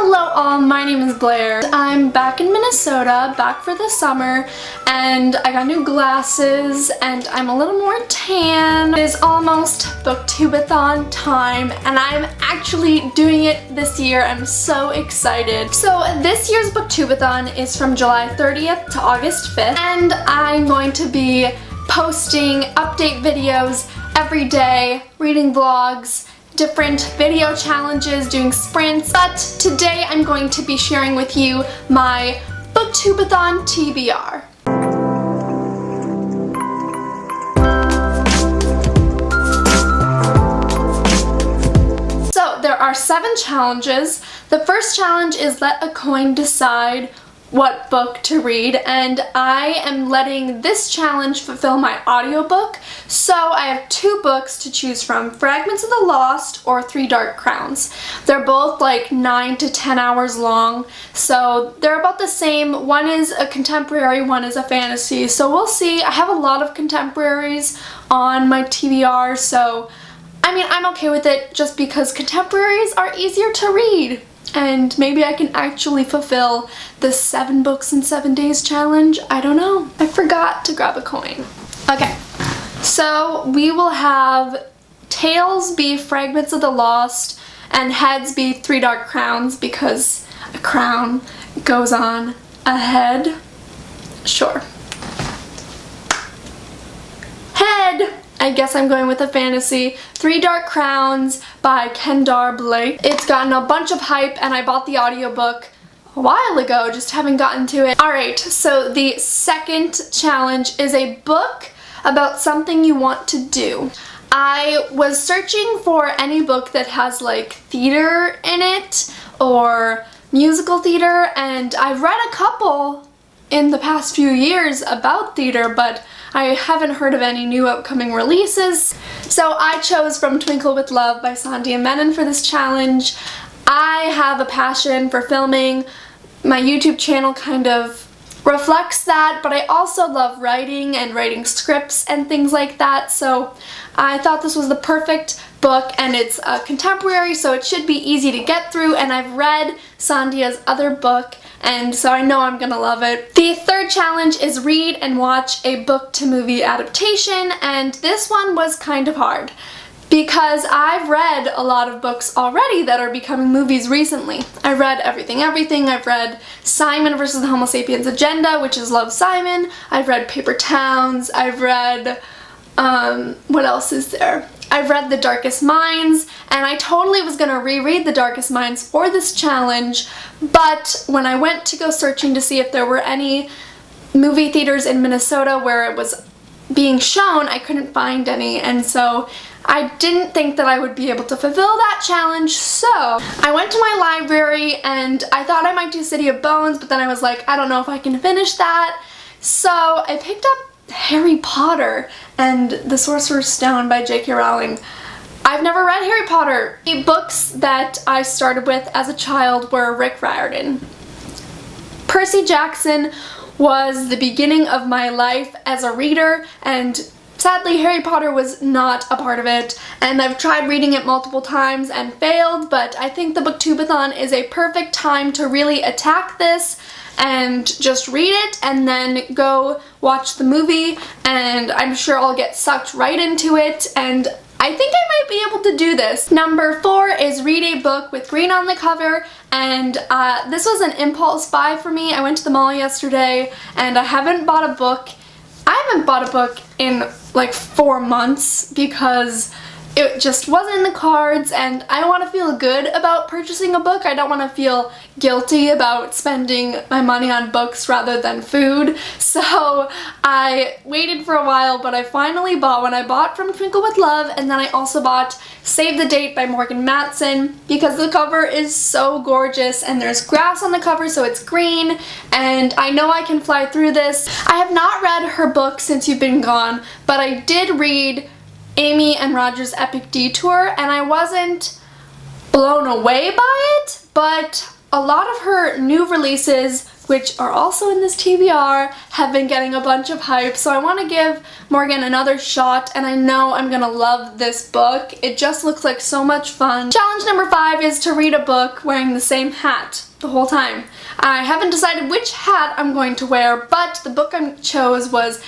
Hello all, my name is Blair. I'm back in Minnesota, back for the summer, and I got new glasses and I'm a little more tan. It is almost Booktube-a-thon time and I'm actually doing it this year. I'm so excited. So this year's Booktube-a-thon is from July 30th to August 5th and I'm going to be posting update videos every day, reading vlogs, different video challenges, doing sprints, but today I'm going to be sharing with you my Booktube-a-thon TBR. So there are 7 challenges. The first challenge is let a coin decide what book to read, and I am letting this challenge fulfill my audiobook. So I have 2 books to choose from, Fragments of the Lost or 3 Dark Crowns. They're both like 9 to 10 hours long, so they're about the same. One is a contemporary, one is a fantasy, so we'll see. I have a lot of contemporaries on my TBR, so I mean, I'm okay with it just because contemporaries are easier to read. And maybe I can actually fulfill the 7 books in 7 days challenge. I don't know. I forgot to grab a coin. Okay, so we will have tails be Fragments of the Lost and heads be 3 Dark Crowns because a crown goes on a head. Sure. Head! I guess I'm going with a fantasy. 3 Dark Crowns by Kendar Blake. It's gotten a bunch of hype and I bought the audiobook a while ago, just haven't gotten to it. Alright, so the second challenge is a book about something you want to do. I was searching for any book that has like theater in it or musical theater, and I've read a couple in the past few years about theater, but I haven't heard of any new upcoming releases. So I chose From Twinkle with Love by Sandhya Menon for this challenge. I have a passion for filming. My YouTube channel kind of reflects that, but I also love writing and writing scripts and things like that, so I thought this was the perfect book, and it's a contemporary, so it should be easy to get through, and I've read Sandhya's other book, and so I know I'm gonna love it. The third challenge is read and watch a book-to-movie adaptation, and this one was kind of hard because I've read a lot of books already that are becoming movies recently. I've read Everything Everything, I've read Simon vs. the Homo Sapiens Agenda, which is Love, Simon, I've read Paper Towns, I've read, what else is there? I've read The Darkest Minds, and I totally was gonna reread The Darkest Minds for this challenge, but when I went to go searching to see if there were any movie theaters in Minnesota where it was being shown, I couldn't find any, and so I didn't think that I would be able to fulfill that challenge, so I went to my library and I thought I might do City of Bones, but then I was like, I don't know if I can finish that, so I picked up Harry Potter and the Sorcerer's Stone by J.K. Rowling. I've never read Harry Potter. The books that I started with as a child were Rick Riordan. Percy Jackson was the beginning of my life as a reader, and sadly Harry Potter was not a part of it, and I've tried reading it multiple times and failed, but I think the Booktube-a-thon is a perfect time to really attack this and just read it and then go watch the movie, and I'm sure I'll get sucked right into it, and I think I might be able to do this. Number 4 is read a book with green on the cover, and this was an impulse buy for me. I went to the mall yesterday and I haven't bought a book. I haven't bought a book in like 4 months because it just wasn't in the cards, and I want to feel good about purchasing a book. I don't want to feel guilty about spending my money on books rather than food. So I waited for a while, but I finally bought one. I bought From Twinkle with Love, and then I also bought Save the Date by Morgan Matson because the cover is so gorgeous, and there's grass on the cover, so it's green, and I know I can fly through this. I have not read her book Since You've Been Gone, but I did read Amy and Roger's Epic Detour, and I wasn't blown away by it, but a lot of her new releases, which are also in this TBR, have been getting a bunch of hype, so I want to give Morgan another shot, and I know I'm gonna love this book. It just looks like so much fun. Challenge number 5 is to read a book wearing the same hat the whole time. I haven't decided which hat I'm going to wear, but the book I chose was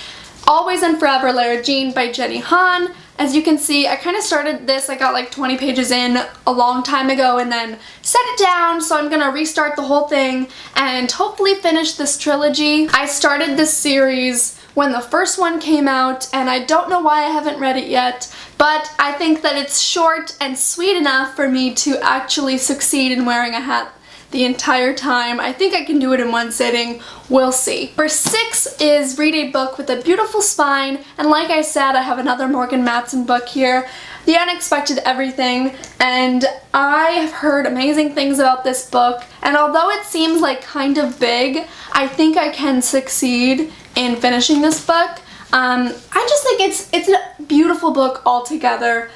Always and Forever, Lara Jean by Jenny Han. As you can see, I kind of started this, I got like 20 pages in a long time ago and then set it down, so I'm gonna restart the whole thing and hopefully finish this trilogy. I started this series when the first one came out, and I don't know why I haven't read it yet, but I think that it's short and sweet enough for me to actually succeed in wearing a hat the entire time. I think I can do it in one sitting. We'll see. Number 6 is read a book with a beautiful spine, and like I said, I have another Morgan Matson book here, The Unexpected Everything, and I have heard amazing things about this book, and although it seems like kind of big, I think I can succeed in finishing this book. I just think it's a beautiful book altogether.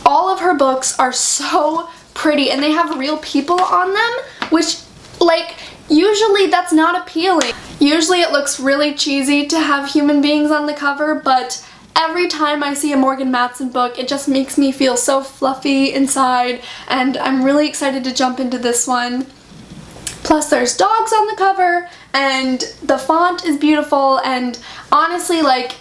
All of her books are so pretty, and they have real people on them, which, like, usually that's not appealing. Usually it looks really cheesy to have human beings on the cover, but every time I see a Morgan Matson book, it just makes me feel so fluffy inside, and I'm really excited to jump into this one. Plus there's dogs on the cover, and the font is beautiful, and honestly, like,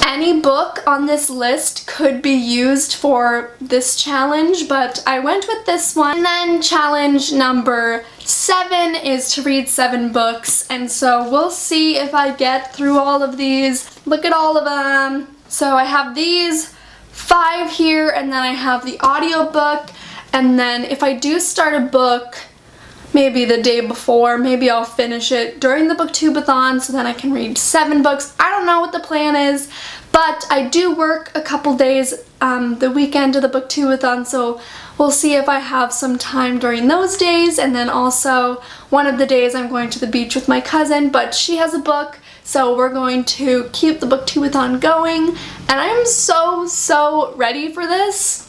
any book on this list could be used for this challenge, but I went with this one. And then challenge number 7 is to read 7 books, and so we'll see if I get through all of these. Look at all of them. So I have these 5 here, and then I have the audiobook, and then if I do start a book maybe the day before, maybe I'll finish it during the Booktube-a-thon so then I can read 7 books. I don't know what the plan is, but I do work a couple days the weekend of the Booktube-a-thon, so we'll see if I have some time during those days. And then also one of the days I'm going to the beach with my cousin, but she has a book, so we're going to keep the Booktube-a-thon going, and I'm so ready for this.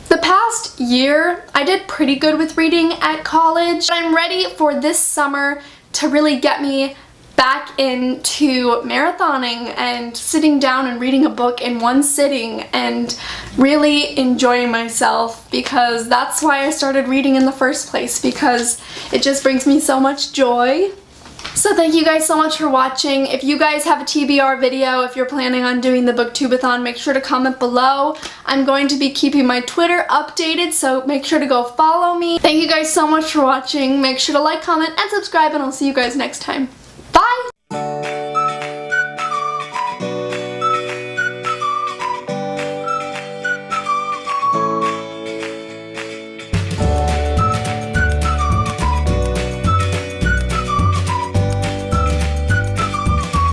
The past year, I did pretty good with reading at college, but I'm ready for this summer to really get me back into marathoning and sitting down and reading a book in one sitting and really enjoying myself, because that's why I started reading in the first place, because it just brings me so much joy. So thank you guys so much for watching. If you guys have a TBR video, if you're planning on doing the Booktube-a-thon, make sure to comment below. I'm going to be keeping my Twitter updated, so make sure to go follow me. Thank you guys so much for watching. Make sure to like, comment, and subscribe, and I'll see you guys next time. Bye!